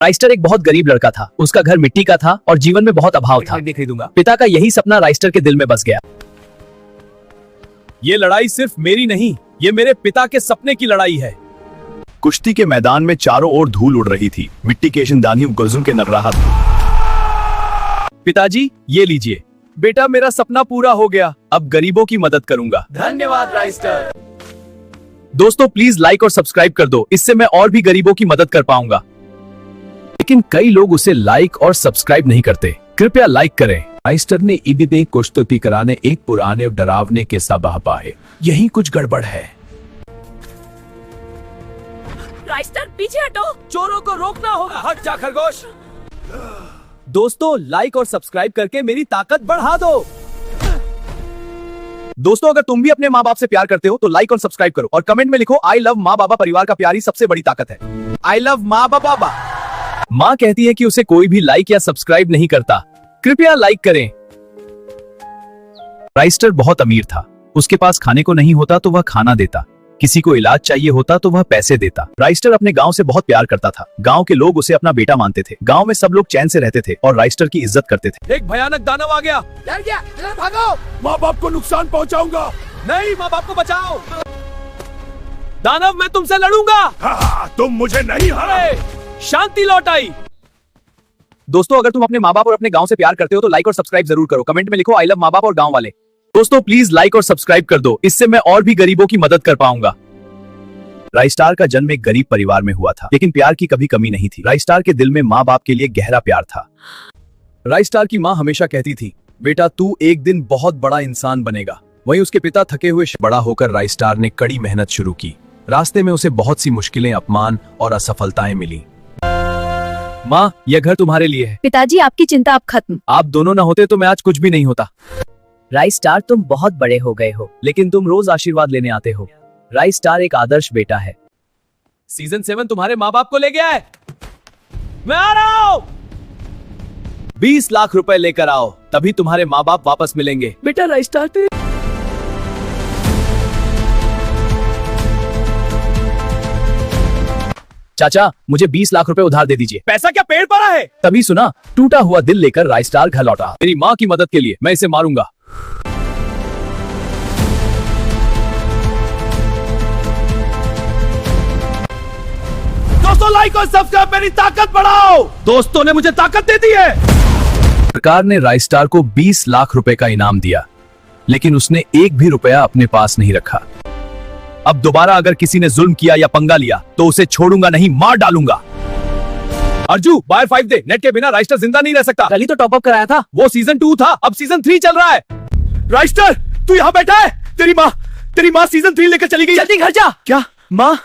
Raistar एक बहुत गरीब लड़का था। उसका घर मिट्टी का था और जीवन में बहुत अभाव था। खरीदूंगा। पिता का यही सपना राइस्टर के दिल में बस गया। ये लड़ाई सिर्फ मेरी नहीं, ये मेरे पिता के सपने की लड़ाई है। कुश्ती के मैदान में चारों ओर धूल उड़ रही थी। मिट्टी के शिंदानी गजुम के नग रहा था। पिताजी, ये लीजिए। बेटा, मेरा सपना पूरा हो गया। अब गरीबों की मदद करूंगा। धन्यवाद राइस्टर। दोस्तों, प्लीज लाइक और सब्सक्राइब कर दो, इससे मैं और भी गरीबों की मदद कर पाऊंगा। लेकिन कई लोग उसे लाइक और सब्सक्राइब नहीं करते। कृपया लाइक करें। राइस्टर ने ईबी में कुश्ती कराने एक पुराने डरावने के सबह पाए। यही कुछ गड़बड़ है। राइस्टर, पीछे हटो। चोरों को रोकना होगा। हट जा खरगोश। दोस्तों, लाइक और सब्सक्राइब करके मेरी ताकत बढ़ा दो। दोस्तों, अगर तुम भी अपने माँ बाप से प्यार करते हो तो लाइक और सब्सक्राइब करो और कमेंट में लिखो आई लव माँ बाबा। परिवार का प्यार ही सबसे बड़ी ताकत है। आई लव माँ बाबा। माँ कहती है कि उसे कोई भी लाइक या सब्सक्राइब नहीं करता। कृपया लाइक करें। राइस्टर बहुत अमीर था। उसके पास खाने को नहीं होता तो वह खाना देता, किसी को इलाज चाहिए होता तो वह पैसे देता। राइस्टर अपने गांव से बहुत प्यार करता था। गांव के लोग उसे अपना बेटा मानते थे। गांव में सब लोग चैन से रहते थे और राइस्टर की इज्जत करते थे। एक भयानक दानव आ गया। डर गया, इधर भागो। माँ बाप को नुकसान पहुंचाऊंगा। नहीं, माँ बाप को बचाओ। दानव, मैं तुमसे लड़ूंगा। तुम मुझे नहीं हराओ। शांति लौट आई। दोस्तों, अगर तुम अपने माँ बाप और अपने गांव से प्यार करते हो तो लाइक और सब्सक्राइब जरूर करो। कमेंट में लिखो आई लव माँ बाप और गांव वाले। दोस्तों, प्लीज लाइक और सब्सक्राइब कर दो, इससे मैं और भी गरीबों की मदद कर पाऊंगा। राइस्टार का जन्म एक गरीब परिवार में हुआ था, लेकिन प्यार की कभी कमी नहीं थी। राइस्टार के दिल में माँ बाप के लिए गहरा प्यार था। राइस्टार की माँ हमेशा कहती थी, बेटा तू एक दिन बहुत बड़ा इंसान बनेगा। वहीं उसके पिता थके हुए बड़ा होकर राइस्टार ने कड़ी मेहनत शुरू की। रास्ते में उसे बहुत सी मुश्किलें, अपमान और असफलताएं मिली। माँ, यह घर तुम्हारे लिए है। पिताजी, आपकी चिंता अब खत्म। आप दोनों ना होते तो मैं आज कुछ भी नहीं होता। राइस्टार, तुम बहुत बड़े हो गए हो, लेकिन तुम रोज आशीर्वाद लेने आते हो। राइस्टार एक आदर्श बेटा है। सीजन 7 तुम्हारे माँ बाप को ले गया है। मैं आ रहा हूँ। 20 लाख रुपए लेकर आओ, तभी तुम्हारे माँ बाप वापस मिलेंगे। बेटा राइस्टर, चाचा, मुझे 20 लाख रुपए उधार दे दीजिए। पैसा क्या पेड़ पड़ा है? तभी सुना, टूटा हुआ दिल लेकर राइस्टार घर लौटा। मेरी माँ की मदद के लिए मैं इसे मारूंगा। दोस्तों, लाइक और सब्सक्राइब, मेरी ताकत बढ़ाओ। दोस्तों ने मुझे ताकत दे दी है। सरकार ने राइस्टार को 20 लाख रुपए का इनाम दिया, लेकिन उसने एक भी रुपया अपने पास नहीं रखा। अब दोबारा अगर किसी ने जुल्म किया या पंगा लिया तो उसे छोड़ूंगा नहीं, मार डालूंगा। अर्जू, बायर 5 दे। नेट के बिना राइस्टर जिंदा नहीं रह सकता। कल ही तो टॉप अप कराया था। वो सीजन 2 था, अब सीजन 3 चल रहा है। राइस्टर, तू यहाँ बैठा है? तेरी माँ सीजन 3 लेकर चली गई। जल्दी घर जा। क्या माँ?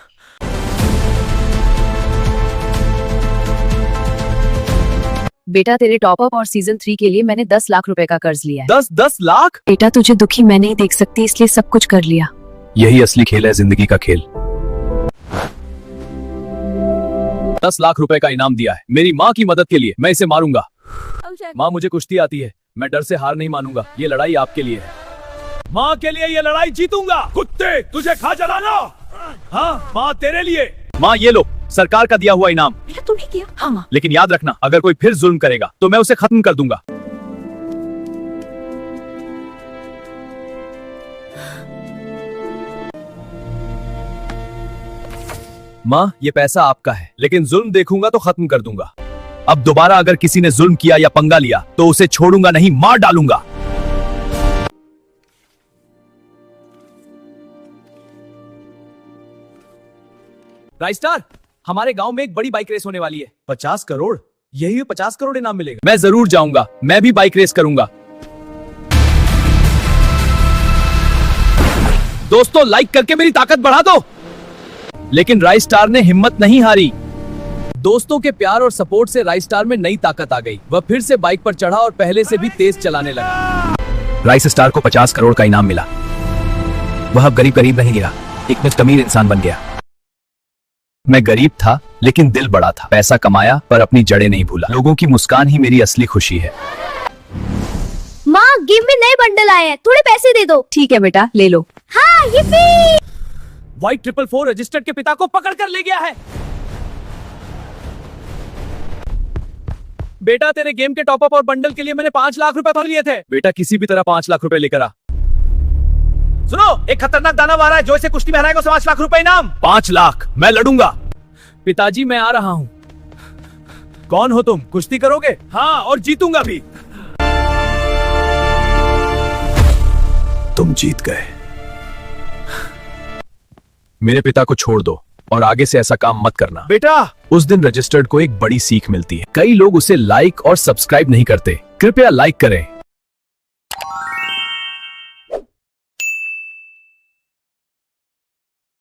बेटा, तेरे टॉप अप और सीजन 3 के लिए मैंने 10 लाख रुपए का कर्ज लिया है। 10 लाख? बेटा, तुझे दुखी मैं नहीं देख सकती, इसलिए सब कुछ कर लिया। यही असली खेल है, जिंदगी का खेल। 10 लाख रुपए का इनाम दिया है मेरी माँ की मदद के लिए। मैं इसे मारूंगा। माँ, मुझे कुश्ती आती है, मैं डर से हार नहीं मानूंगा। ये लड़ाई आपके लिए है। माँ के लिए ये लड़ाई जीतूंगा। कुत्ते, तुझे खा जलाना। हाँ माँ, तेरे लिए। माँ, ये लो सरकार का दिया हुआ इनाम। बेटा, तूने किया? हाँ माँ। लेकिन याद रखना, अगर कोई फिर जुल्म करेगा तो मैं उसे खत्म कर दूंगा। माँ, ये पैसा आपका है, लेकिन जुल्म देखूंगा तो खत्म कर दूंगा। अब दोबारा अगर किसी ने जुल्म किया या पंगा लिया तो उसे छोड़ूंगा नहीं, मार डालूंगा। राइस्टार, हमारे गांव में एक बड़ी बाइक रेस होने वाली है। 50 करोड़? यही 50 करोड़ इनाम मिलेगा। मैं जरूर जाऊंगा, मैं भी बाइक रेस करूंगा। दोस्तों, लाइक करके मेरी ताकत बढ़ा दो। लेकिन राइस्टार ने हिम्मत नहीं हारी। दोस्तों के प्यार और सपोर्ट से राइस्टार में नई ताकत आ गई। वह फिर से बाइक पर चढ़ा और पहले से भी तेज चलाने लगा। राइस्टार को 50 करोड़ का इनाम मिला। वह अब गरीब नहीं गिरा, एक अमीर इंसान बन गया। मैं गरीब था, लेकिन दिल बड़ा था। पैसा कमाया पर अपनी जड़ें नहीं भूला। लोगों की मुस्कान ही मेरी असली खुशी है। माँ, गेम में नए बंडल आए हैं, थोड़े पैसे दे दो। ठीक है बेटा, ले लो। हाँ, yippee! White 444 रजिस्टर्ड के पिता को पकड़ कर ले गया है। बेटा तेरे गेम के टॉपअप और बंडल के लिए मैंने 5 लाख रुपए भर लिए थे। बेटा किसी भी तरह 5 लाख रुपए लेकर आ। सुनो, एक खतरनाक दानव आ रहा है, जो इसे कुश्ती में हराएगा उसे 5 लाख रुपए इनाम। 5 लाख मैं लड़ूंगा। पिताजी मैं आ रहा हूँ। कौन हो तुम? कुश्ती करोगे? हाँ, और जीतूंगा भी। तुम जीत गए। मेरे पिता को छोड़ दो और आगे से ऐसा काम मत करना। बेटा उस दिन रजिस्टर्ड को एक बड़ी सीख मिलती है। कई लोग उसे लाइक और सब्सक्राइब नहीं करते। कृपया लाइक करें